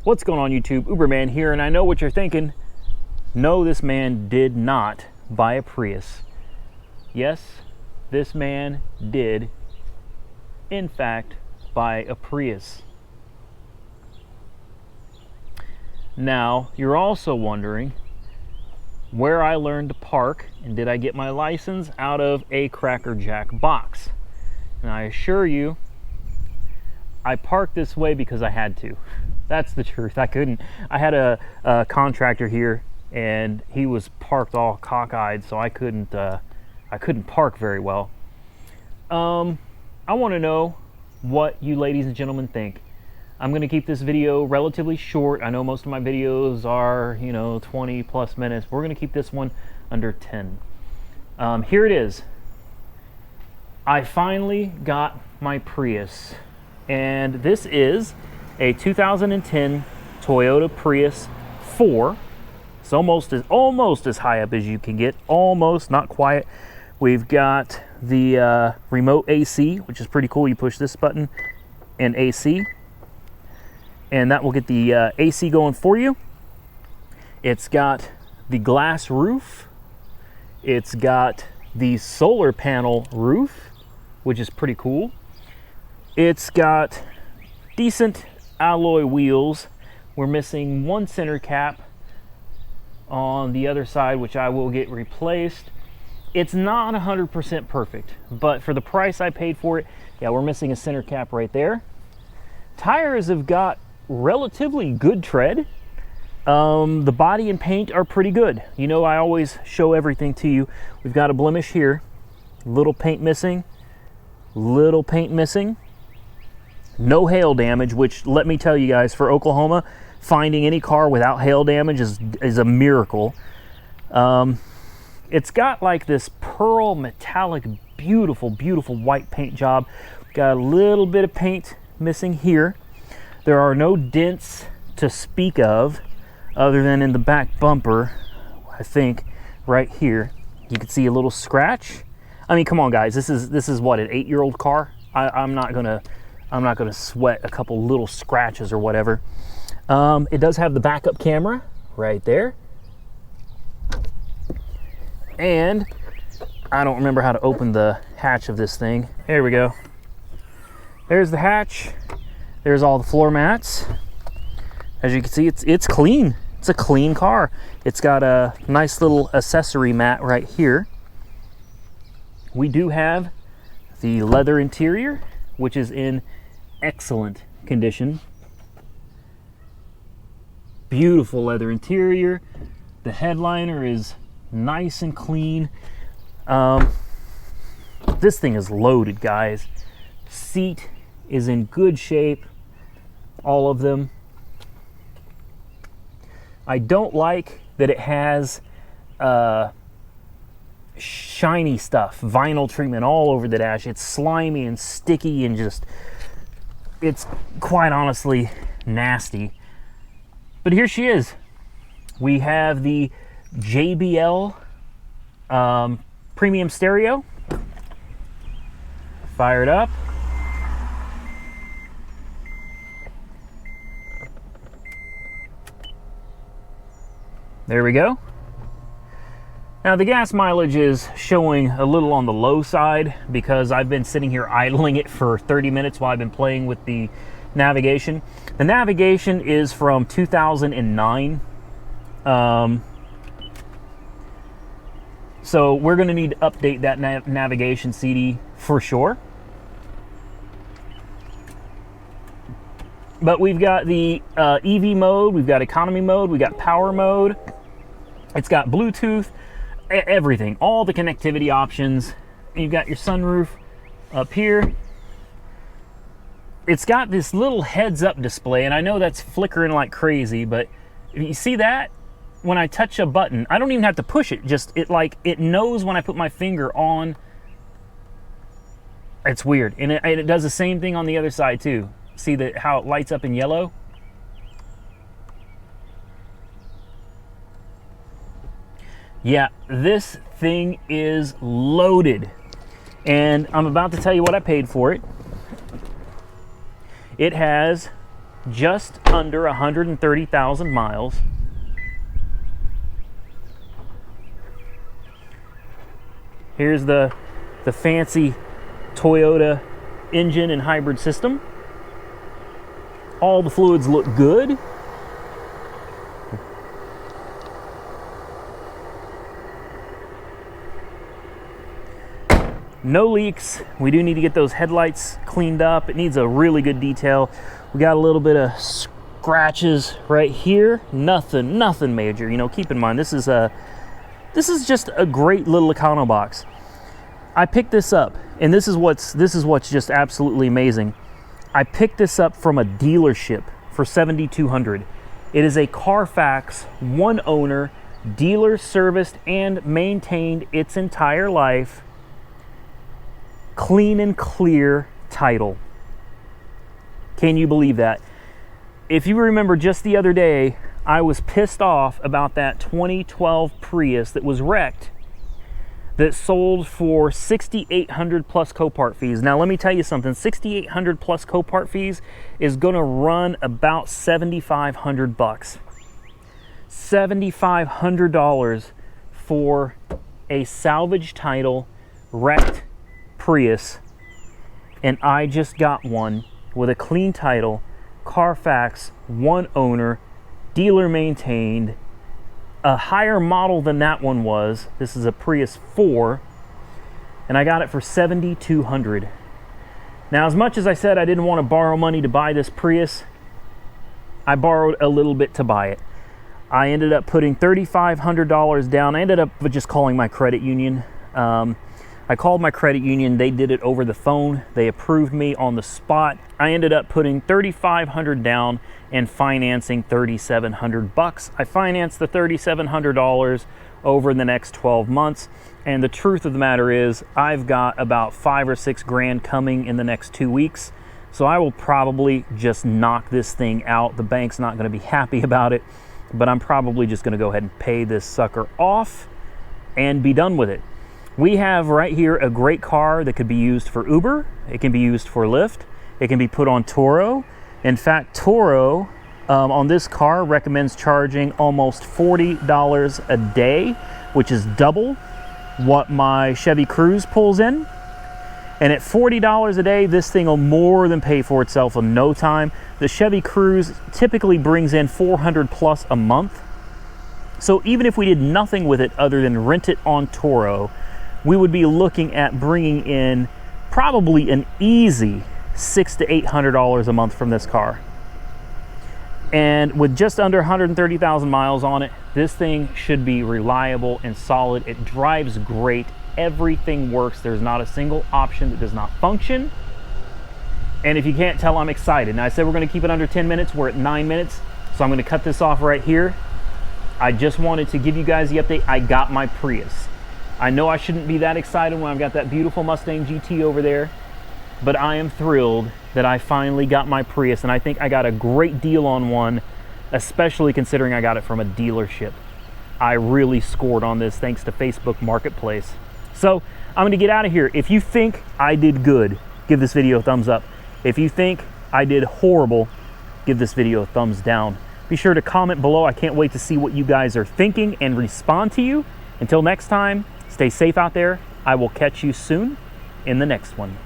What's going on YouTube? Uberman here, and I know what you're thinking. No, this man did not buy a Prius. Yes, this man did, in fact, buy a Prius. Now, you're also wondering where I learned to park and did I get my license out of a Cracker Jack box. And I assure you, I parked this way because I had to. That's the truth. I couldn't. I had a contractor here, and he was parked all cockeyed, so I couldn't park very well. I want to know what you ladies and gentlemen think. I'm going to keep this video relatively short. I know most of my videos are, 20 plus minutes. We're going to keep this one under 10. Here it is. I finally got my Prius, and this is a 2010 Toyota Prius 4. It's almost as high up as you can get. Almost, not quite. We've got the remote AC, which is pretty cool. You push this button and AC, and that will get the AC going for you. It's got the glass roof. It's got the solar panel roof, which is pretty cool. It's got decent alloy wheels. We're missing one center cap on the other side, which I will get replaced. It's not 100% perfect, but for the price I paid for it, yeah, we're missing a center cap right there. Tires have got relatively good tread. The body and paint are pretty good. I always show everything to you. We've got a blemish here, little paint missing, little paint missing. No hail damage, which, let me tell you guys, for Oklahoma, finding any car without hail damage is a miracle. It's got like this pearl metallic, beautiful, beautiful white paint job. Got a little bit of paint missing here. There are no dents to speak of, other than in the back bumper, I think, right here. You can see a little scratch. I mean, come on, guys. This is what, an 8-year-old car? I'm not gonna sweat a couple little scratches or whatever. It does have the backup camera right there. And I don't remember how to open the hatch of this thing. There we go. There's the hatch. There's all the floor mats. As you can see, it's clean. It's a clean car. It's got a nice little accessory mat right here. We do have the leather interior, which is in excellent condition. Beautiful leather interior. The headliner is nice and clean. This thing is loaded, guys. Seat is in good shape. All of them. I don't like that it has shiny stuff, vinyl treatment all over the dash. It's slimy and sticky and it's quite honestly nasty. But here she is. We have the JBL premium stereo. Fire it up. There we go. Now the gas mileage is showing a little on the low side because I've been sitting here idling it for 30 minutes while I've been playing with the navigation. The navigation is from 2009. So we're going to need to update that navigation CD for sure. But we've got the EV mode, we've got economy mode, we've got power mode. It's got Bluetooth, everything, all the connectivity options. You've got your sunroof up here. It's got this little heads-up display, and I know that's flickering like crazy, but if you see that, when I touch a button, I don't even have to push it. It knows when I put my finger on. It's weird, and it does the same thing on the other side too. See how it lights up in yellow? Yeah, this thing is loaded. And I'm about to tell you what I paid for it. It has just under 130,000 miles. Here's the fancy Toyota engine and hybrid system. All the fluids look good. No leaks. We do need to get those headlights cleaned up. It needs a really good detail. We got a little bit of scratches right here. Nothing major. You know, keep in mind this is just a great little econo box. I picked this up, and this is what's just absolutely amazing. I picked this up from a dealership for $7,200. It is a Carfax, one owner, dealer serviced and maintained its entire life, clean and clear title. Can you believe that? If you remember just the other day, I was pissed off about that 2012 Prius that was wrecked, that sold for $6,800 plus Copart fees. Now let me tell you something, $6,800 plus Copart fees is gonna run about $7,500 bucks. $7,500 for a salvage title wrecked Prius, and I just got one with a clean title, Carfax, one owner, dealer maintained, a higher model than that one was. This is a Prius 4, and I got it for $7,200. Now, as much as I said I didn't want to borrow money to buy this Prius, I borrowed a little bit to buy it. I ended up putting $3,500 down. I ended up just calling my credit union. I called my credit union. They did it over the phone. They approved me on the spot. I ended up putting $3,500 down and financing $3,700 bucks. I financed the $3,700 over the next 12 months. And the truth of the matter is, I've got about 5 or 6 grand coming in the next 2 weeks. So I will probably just knock this thing out. The bank's not going to be happy about it, but I'm probably just going to go ahead and pay this sucker off and be done with it. We have right here a great car that could be used for Uber. It can be used for Lyft. It can be put on Turo. In fact, Turo on this car recommends charging almost $40 a day, which is double what my Chevy Cruze pulls in. And at $40 a day, this thing will more than pay for itself in no time. The Chevy Cruze typically brings in $400 plus a month. So even if we did nothing with it other than rent it on Turo, we would be looking at bringing in probably an easy $600 to $800 a month from this car. And with just under 130,000 miles on it, this thing should be reliable and solid. It drives great. Everything works. There's not a single option that does not function. And if you can't tell, I'm excited. Now, I said we're going to keep it under 10 minutes. We're at 9 minutes. So I'm going to cut this off right here. I just wanted to give you guys the update. I got my Prius. I know I shouldn't be that excited when I've got that beautiful Mustang GT over there, but I am thrilled that I finally got my Prius, and I think I got a great deal on one, especially considering I got it from a dealership. I really scored on this thanks to Facebook Marketplace. So I'm going to get out of here. If you think I did good, give this video a thumbs up. If you think I did horrible, give this video a thumbs down. Be sure to comment below. I can't wait to see what you guys are thinking and respond to you. Until next time, stay safe out there. I will catch you soon in the next one.